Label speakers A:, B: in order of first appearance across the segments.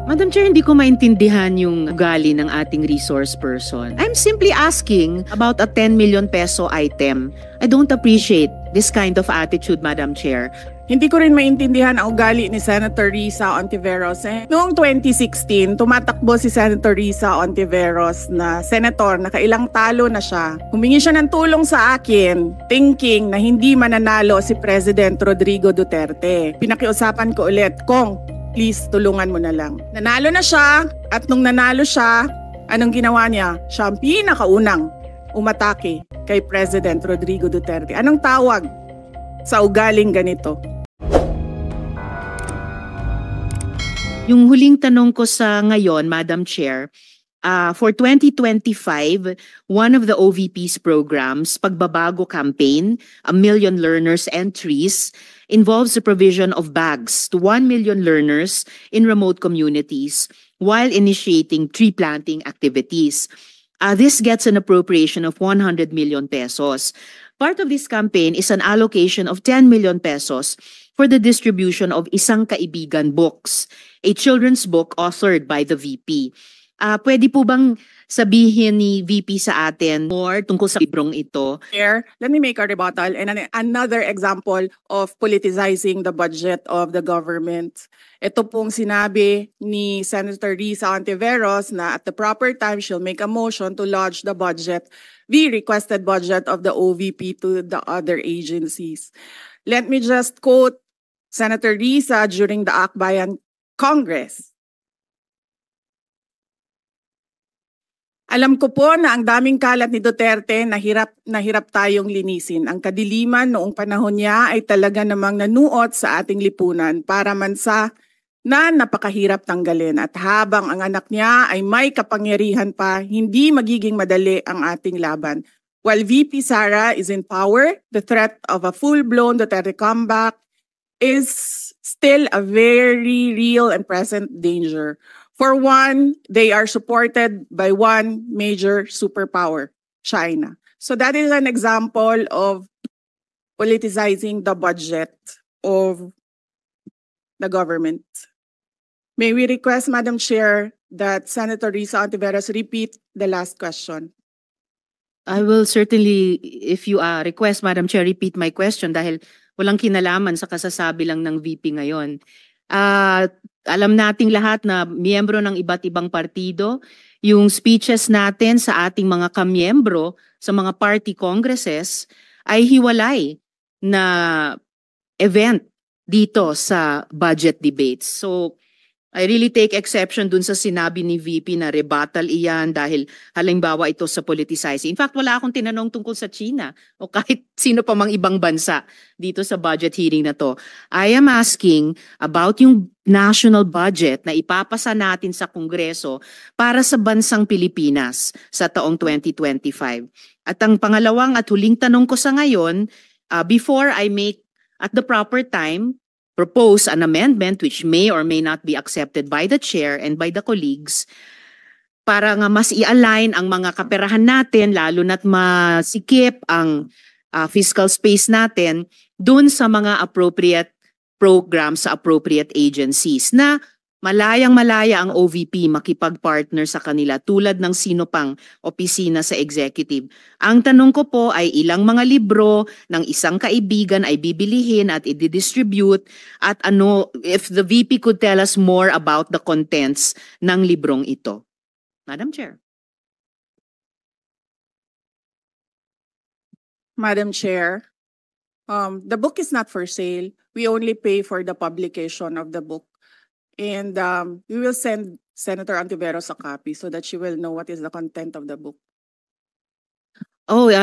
A: Madam Chair, hindi ko maintindihan yung ugali ng ating resource person. I'm simply asking about a 10 million peso item. I don't appreciate this kind of attitude, Madam Chair.
B: Hindi ko rin maintindihan ang ugali ni Senator Risa Ontiveros. Noong 2016, tumatakbo si Senator Risa Ontiveros na senator, nakailang talo na siya. Humingi siya ng tulong sa akin, thinking na hindi mananalo si President Rodrigo Duterte. Pinakiusapan ko ulit, Kong, please tulungan mo na lang. Nanalo na siya, at nung nanalo siya, anong ginawa niya? Siya ang pinakaunang umatake kay President Rodrigo Duterte. Anong tawag sa ugaling ganito?
A: Yung huling tanong ko sa ngayon, Madam Chair, for 2025, one of the OVP's programs, Pagbabago Campaign, 1 Million Learners Entries, involves the provision of bags to 1 million learners in remote communities while initiating tree planting activities. This gets an appropriation of 100 million pesos. Part of this campaign is an allocation of 10 million pesos for the distribution of Isang Kaibigan books, a children's book authored by the VP. Pwede po bang sabihin ni VP sa atin more tungkol sa librong ito?
B: Here, let me make a rebuttal and another example of politicizing the budget of the government. Ito pong sinabi ni Senator Risa Ontiveros na at the proper time she'll make a motion to lodge the budget, the requested budget of the OVP to the other agencies. Let me just quote Senator Risa during the Akbayan Congress. Alam ko po na ang daming kalat ni Duterte na hirap tayong linisin. Ang kadiliman noong panahon niya ay talaga namang nanuot sa ating lipunan para mansa na napakahirap tanggalin. At habang ang anak niya ay may kapangyarihan pa, hindi magiging madali ang ating laban. While VP Sara is in power, the threat of a full-blown Duterte comeback is still a very real and present danger. For one, they are supported by one major superpower, China. So that is an example of politicizing the budget of the government. May we request, Madam Chair, that Senator Risa Ontiveros repeat the last question?
A: I will certainly, if you request, Madam Chair, repeat my question dahil walang kinalaman sa kasasabi lang ng VP ngayon. Alam nating lahat na miyembro ng iba't ibang partido, yung speeches natin sa ating mga kamiyembro sa mga party congresses ay hiwalay na event dito sa budget debates. So I really take exception dun sa sinabi ni VP na rebuttal iyan dahil halimbawa ito sa politicizing. In fact, wala akong tinanong tungkol sa China o kahit sino pa mang ibang bansa dito sa budget hearing na to. I am asking about yung national budget na ipapasa natin sa Kongreso para sa bansang Pilipinas sa taong 2025. At ang pangalawang at huling tanong ko sa ngayon, before I make at the proper time propose an amendment which may or may not be accepted by the chair and by the colleagues para nga mas i-align ang mga kaperahan natin lalo na't masikip ang fiscal space natin dun sa mga appropriate programs sa appropriate agencies na malayang-malaya ang OVP makipag-partner sa kanila tulad ng sino pang opisina sa executive. Ang tanong ko po ay ilang mga libro ng Isang Kaibigan ay bibilihin at i-distribute at ano, if the VP could tell us more about the contents ng librong ito. Madam Chair.
B: Madam Chair, the book is not for sale. We only pay for the publication of the book. And we will send Senator Ontiveros a copy so that she will know what is the content of the book.
A: Oh,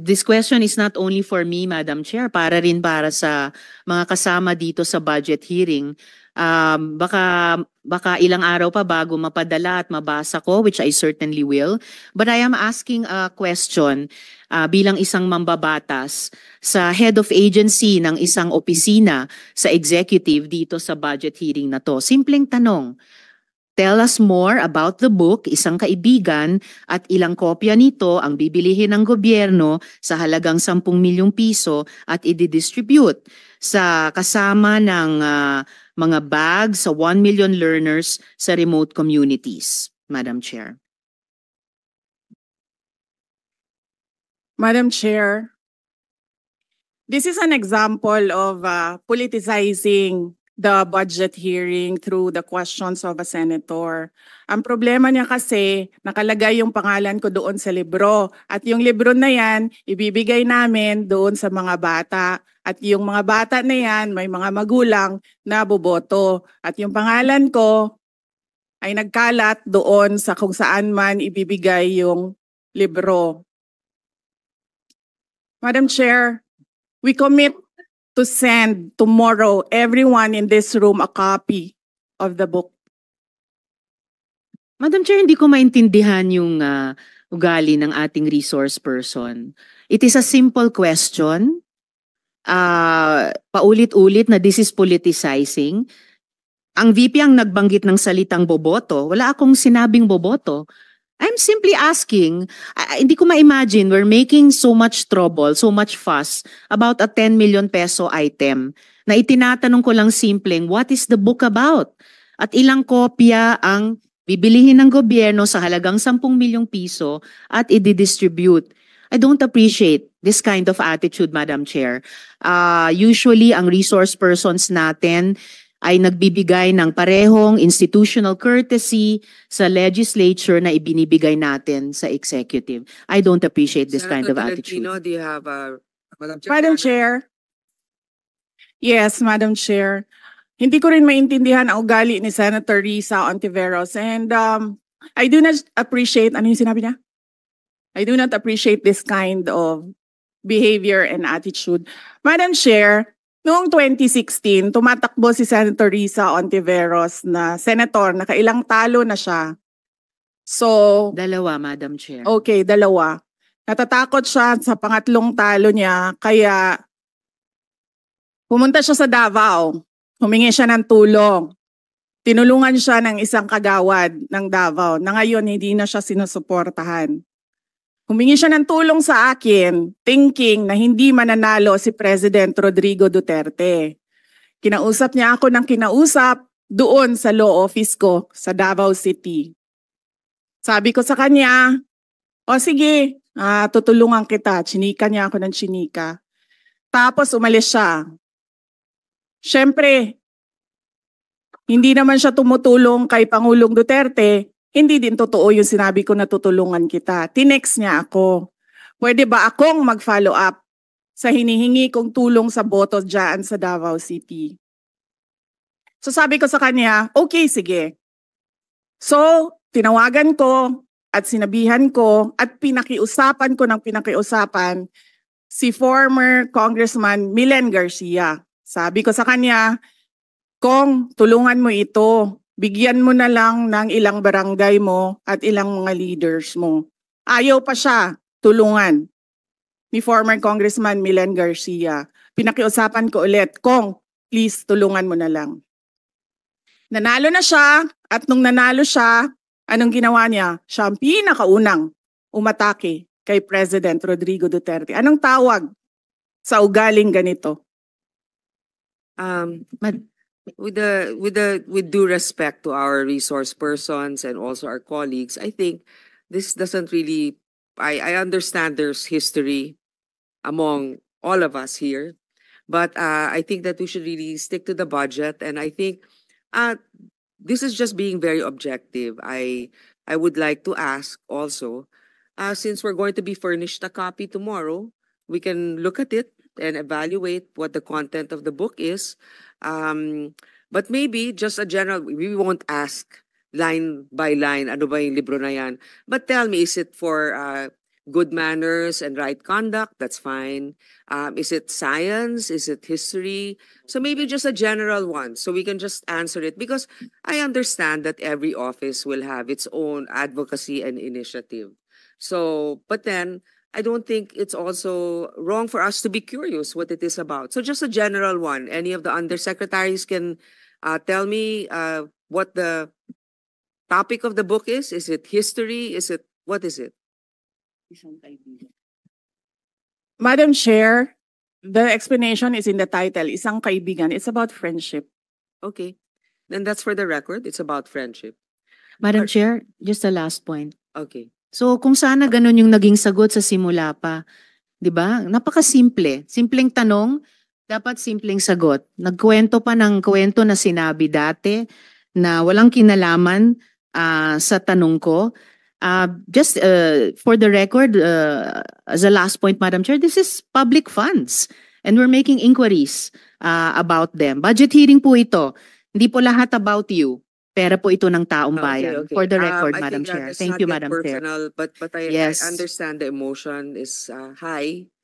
A: this question is not only for me, Madam Chair, para rin para sa mga kasama dito sa budget hearing. Baka ilang araw pa bago mapadala at mabasa ko, which I certainly will. But I am asking a question bilang isang mambabatas sa head of agency ng isang opisina sa executive dito sa budget hearing na to. Simpleng tanong. Tell us more about the book, Isang Kaibigan, at ilang kopya nito ang bibilihin ng gobyerno sa halagang 10 milyong piso at i-distribute sa kasama ng mga bags sa 1 million learners sa remote communities, Madam Chair.
B: Madam Chair, this is an example of politicizing the budget hearing through the questions of a senator. Ang problema niya kasi, nakalagay yung pangalan ko doon sa libro. At yung libro na yan, ibibigay namin doon sa mga bata. At yung mga bata na yan, may mga magulang na boboto. At yung pangalan ko ay nagkalat doon sa kung saan man ibibigay yung libro. Madam Chair, we commit to send tomorrow everyone in this room a copy of the book.
A: Madam Chair, hindi ko maintindihan yung ugali ng ating resource person. It is a simple question. Paulit-ulit na this is politicizing. Ang VP ang nagbanggit ng salitang boboto. Wala akong sinabing boboto. I'm simply asking, hindi ko ma-imagine we're making so much trouble, so much fuss about a 10 million peso item na itinatanong ko lang simpleng, what is the book about? At ilang kopya ang bibilihin ng gobyerno sa halagang 10 milyong piso at i-distribute. I don't appreciate this kind of attitude, Madam Chair. Usually, ang resource persons natin ay nagbibigay ng parehong institutional courtesy sa legislature na ibinibigay natin sa executive. I don't appreciate this kind of attitude.
C: Tolentino, do you have Madam Chair?
B: Madam Chair. Yes, Madam Chair. Hindi ko rin maintindihan ang ugali ni Senator Risa Ontiveros. And I do not appreciate, ano yung sinabi niya? I do not appreciate this kind of behavior and attitude. Madam Chair, noong 2016, tumatakbo si Senator Risa Ontiveros na senator, nakailang talo na siya. So,
A: Dalawa, Madam Chair.
B: okay, dalawa. Natatakot siya sa pangatlong talo niya, kaya pumunta siya sa Davao. Humingi siya ng tulong. Tinulungan siya ng isang kagawad ng Davao na ngayon hindi na siya sinusuportahan. Humingi siya ng tulong sa akin, thinking na hindi mananalo si President Rodrigo Duterte. Kinausap niya ako ng kinausap doon sa law office ko sa Davao City. Sabi ko sa kanya, o sige, tutulungan kita. Chinika niya ako ng chinika. Tapos umalis siya. Siyempre, hindi naman siya tumutulong kay Pangulong Duterte. Hindi din totoo yung sinabi ko na tutulungan kita. Tinext niya ako. Pwede ba akong mag-follow up sa hinihingi kong tulong sa boto dyan sa Davao City? So sabi ko sa kanya, okay, sige. So tinawagan ko at sinabihan ko at pinakiusapan ko ng pinakiusapan si former Congressman Milen Garcia. Sabi ko sa kanya, Kong, tulungan mo ito. Bigyan mo na lang ng ilang barangay mo at ilang mga leaders mo. Ayaw pa siya tulungan ni former Congressman Milen Garcia. Pinakiusapan ko ulit, Kong, please tulungan mo na lang. Nanalo na siya at nung nanalo siya, anong ginawa niya? Siya ang pinakaunang umatake kay President Rodrigo Duterte. Anong tawag sa ugaling ganito?
C: With due respect to our resource persons and also our colleagues, I think this doesn't really, I understand there's history among all of us here, but I think that we should really stick to the budget, and I think this is just being very objective. I would like to ask also, since we're going to be furnished a copy tomorrow, we can look at it and evaluate what the content of the book is. But maybe just a general, we won't ask line by line, ano ba yung libro na yan? But tell me, is it for good manners and right conduct? That's fine. Is it science? Is it history? So maybe just a general one, so we can just answer it. Because I understand that every office will have its own advocacy and initiative. So, but then, I don't think it's also wrong for us to be curious what it is about. So just a general one. Any of the undersecretaries can tell me what the topic of the book is? Is it history? What is it?
B: Madam Chair, the explanation is in the title, Isang Kaibigan. It's about friendship.
C: Okay. Then that's for the record. It's about friendship.
A: Madam
C: Or-
A: Chair, just a last point.
C: Okay.
A: So kung sana ganun yung naging sagot sa simula pa, 'di ba? Napakasimple. Simpleng tanong, dapat simpleng sagot. Nagkwento pa ng kwento na sinabi dati na walang kinalaman sa tanong ko. Just for the record, as a last point, Madam Chair, this is public funds and we're making inquiries about them. Budget hearing po ito. Hindi po lahat about you. Pera po ito ng taong bayan. For the record,
C: I
A: Madam
C: think
A: Chair.
C: that's
A: Thank
C: not
A: you,
C: yet
A: Madam Chair.
C: personal, but I
A: Yes.
C: understand the emotion is high